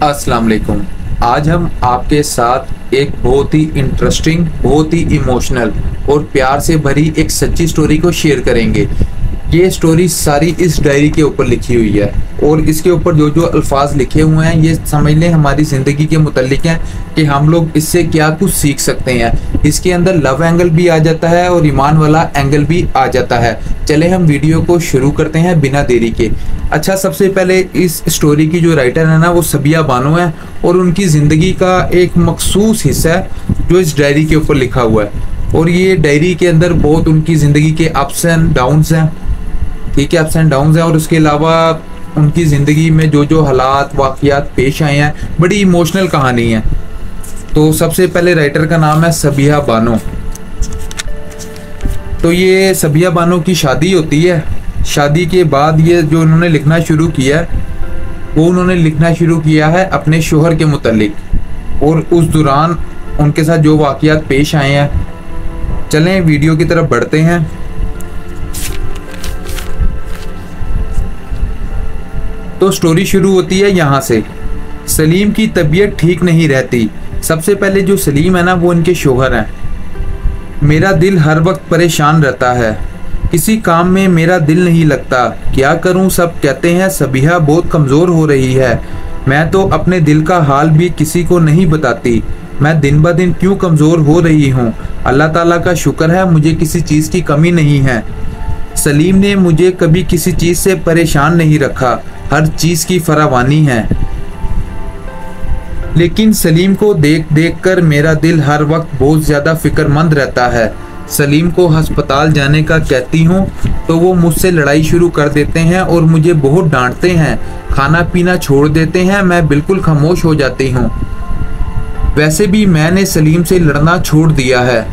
अस्सलाम वालेकुम। आज हम आपके साथ एक बहुत ही इंटरेस्टिंग, बहुत ही इमोशनल और प्यार से भरी एक सच्ची स्टोरी को शेयर करेंगे। ये स्टोरी सारी इस डायरी के ऊपर लिखी हुई है और इसके ऊपर जो जो अल्फाज लिखे हुए हैं ये समझ लें हमारी ज़िंदगी के मुतालिक हैं कि हम लोग इससे क्या कुछ सीख सकते हैं। इसके अंदर लव एंगल भी आ जाता है और ईमान वाला एंगल भी आ जाता है। चले हम वीडियो को शुरू करते हैं बिना देरी के। अच्छा, सबसे पहले इस स्टोरी की जो राइटर है ना वो सबिया बानो है और उनकी ज़िंदगी का एक मखसूस हिस्सा है जो इस डायरी के ऊपर लिखा हुआ है। और ये डायरी के अंदर बहुत उनकी ज़िंदगी के अप्स एंड डाउन्स हैं, ठीक है, अप्स एंड डाउन्स हैं। और उसके अलावा उनकी ज़िंदगी में जो जो हालात वाक़ियात पेश आए हैं, बड़ी इमोशनल कहानी है। तो सबसे पहले राइटर का नाम है सबिया बानो। तो ये सबिया बानो की शादी होती है। शादी के बाद ये जो उन्होंने लिखना शुरू किया है वो उन्होंने लिखना शुरू किया है अपने शोहर के मुतालिक और उस दौरान उनके साथ जो वाक़ियात पेश आए हैं। चलें वीडियो की तरफ बढ़ते हैं। तो स्टोरी शुरू होती है यहाँ से। सलीम की तबीयत ठीक नहीं रहती। सबसे पहले जो सलीम है ना वो इनके शोहर हैं। मेरा दिल हर वक्त परेशान रहता है, किसी काम में मेरा दिल नहीं लगता। क्या करूं, सब कहते हैं सबिहा बहुत कमज़ोर हो रही है। मैं तो अपने दिल का हाल भी किसी को नहीं बताती। मैं दिन ब दिन क्यों कमज़ोर हो रही हूँ। अल्लाह ताला का शुक्र है मुझे किसी चीज़ की कमी नहीं है। सलीम ने मुझे कभी किसी चीज़ से परेशान नहीं रखा, हर चीज़ की फरावानी है। लेकिन सलीम को देख देख कर मेरा दिल हर वक्त बहुत ज़्यादा फिक्रमंद रहता है। सलीम को अस्पताल जाने का कहती हूँ तो वो मुझसे लड़ाई शुरू कर देते हैं और मुझे बहुत डांटते हैं। खाना पीना छोड़ देते हैं, मैं बिल्कुल खामोश हो जाती हूँ। वैसे भी मैंने सलीम से लड़ना छोड़ दिया है।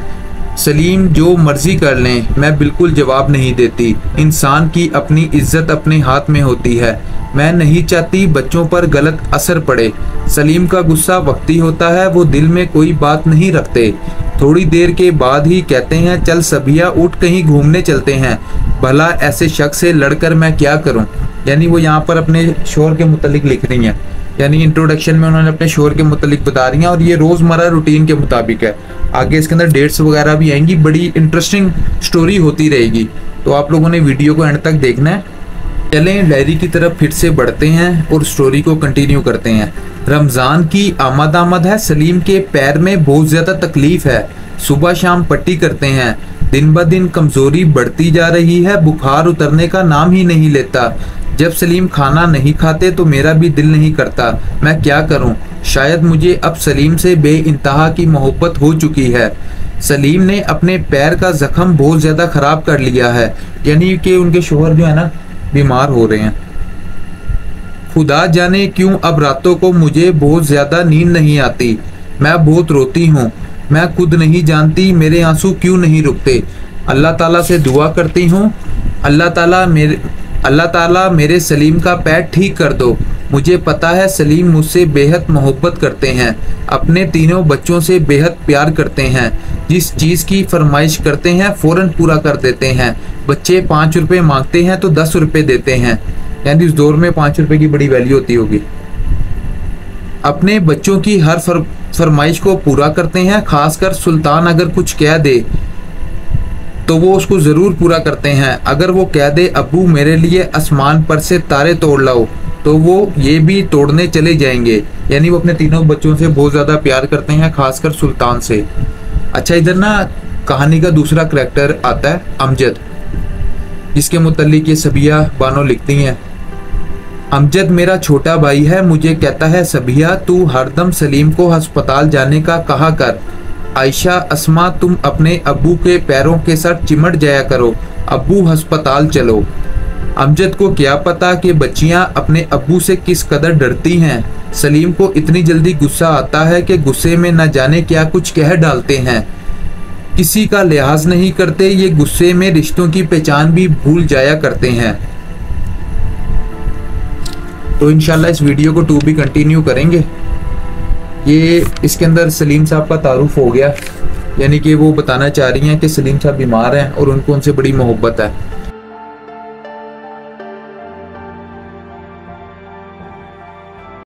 सलीम जो मर्जी कर लें, मैं बिल्कुल जवाब नहीं देती। इंसान की अपनी इज्जत अपने हाथ में होती है। मैं नहीं चाहती बच्चों पर गलत असर पड़े। सलीम का गुस्सा वक्ती होता है, वो दिल में कोई बात नहीं रखते। थोड़ी देर के बाद ही कहते हैं चल सबिया उठ कहीं घूमने चलते हैं। भला ऐसे शख्स से लड़कर मैं क्या करूं। यानी वो यहाँ पर अपने शोहर के मुतालिक लिख रही हैं, यानी इंट्रोडक्शन में उन्होंने अपने शोहर के मुतालिक बता रही हैं और ये रोज़मर्रा रूटीन के मुताबिक है। आगे इसके अंदर डेट्स वगैरह भी आएंगी, बड़ी इंटरेस्टिंग स्टोरी होती रहेगी। तो आप लोगों ने वीडियो को एंड तक देखना है। चलें डायरी की तरफ फिर से बढ़ते हैं और स्टोरी को कंटिन्यू करते हैं। रमज़ान की आमद है। सलीम के पैर में बहुत ज़्यादा तकलीफ़ है। सुबह शाम पट्टी करते हैं। दिन ब दिन कमज़ोरी बढ़ती जा रही है, बुखार उतरने का नाम ही नहीं लेता। जब सलीम खाना नहीं खाते तो मेरा भी दिल नहीं करता। मैं क्या करूं? शायद मुझे अब सलीम से बेइंतहा की मोहब्बत हो चुकी है। सलीम ने अपने पैर का जख्म बहुत ज़्यादा ख़राब कर लिया है, यानी कि उनके शोहर जो है ना बीमार हो रहे हैं। खुदा जाने क्यों अब रातों को मुझे बहुत ज़्यादा नींद नहीं आती। मैं बहुत रोती हूँ, मैं खुद नहीं जानती मेरे आंसू क्यों नहीं रुकते। अल्लाह ताला से दुआ करती हूँ, अल्लाह ताला मेरे सलीम का पैर ठीक कर दो। मुझे पता है सलीम मुझसे बेहद मोहब्बत करते हैं, अपने तीनों बच्चों से बेहद प्यार करते हैं। जिस चीज़ की फरमाइश करते हैं फ़ौरन पूरा कर देते हैं। बच्चे 5 रुपये मांगते हैं तो 10 रुपये देते हैं, यानी उस दौर में 5 रुपये की बड़ी वैल्यू होती होगी। अपने बच्चों की हर फरमाइश को पूरा करते हैं, खासकर सुल्तान अगर कुछ कह दे तो वो उसको ज़रूर पूरा करते हैं। अगर वो कह दे अब्बू मेरे लिए आसमान पर से तारे तोड़ लाओ तो वो ये भी तोड़ने चले जाएंगे। यानी वो अपने तीनों बच्चों से बहुत ज़्यादा प्यार करते हैं, खासकर सुल्तान से। अच्छा, इधर ना कहानी का दूसरा करैक्टर आता है अमजद, जिसके मुतालिक ये सबिया बानो लिखती हैं। अमजद मेरा छोटा भाई है, मुझे कहता है सबिया तू हरदम सलीम को अस्पताल जाने का कहा कर। आयशा, अस्मा तुम अपने अब्बू के पैरों के साथ चिमट जाया करो, अब्बू अस्पताल चलो। अमजद को क्या पता कि बच्चियां अपने अब्बू से किस कदर डरती हैं। सलीम को इतनी जल्दी गुस्सा आता है कि गुस्से में न जाने क्या कुछ कह डालते हैं। किसी का लिहाज नहीं करते, ये गुस्से में रिश्तों की पहचान भी भूल जाया करते हैं। तो इंशाल्लाह इस वीडियो को टू भी कंटिन्यू करेंगे। ये इसके अंदर सलीम साहब का तारुफ हो गया, यानी कि वो बताना चाह रही हैं कि सलीम साहब बीमार हैं और उनको उनसे बड़ी मोहब्बत है।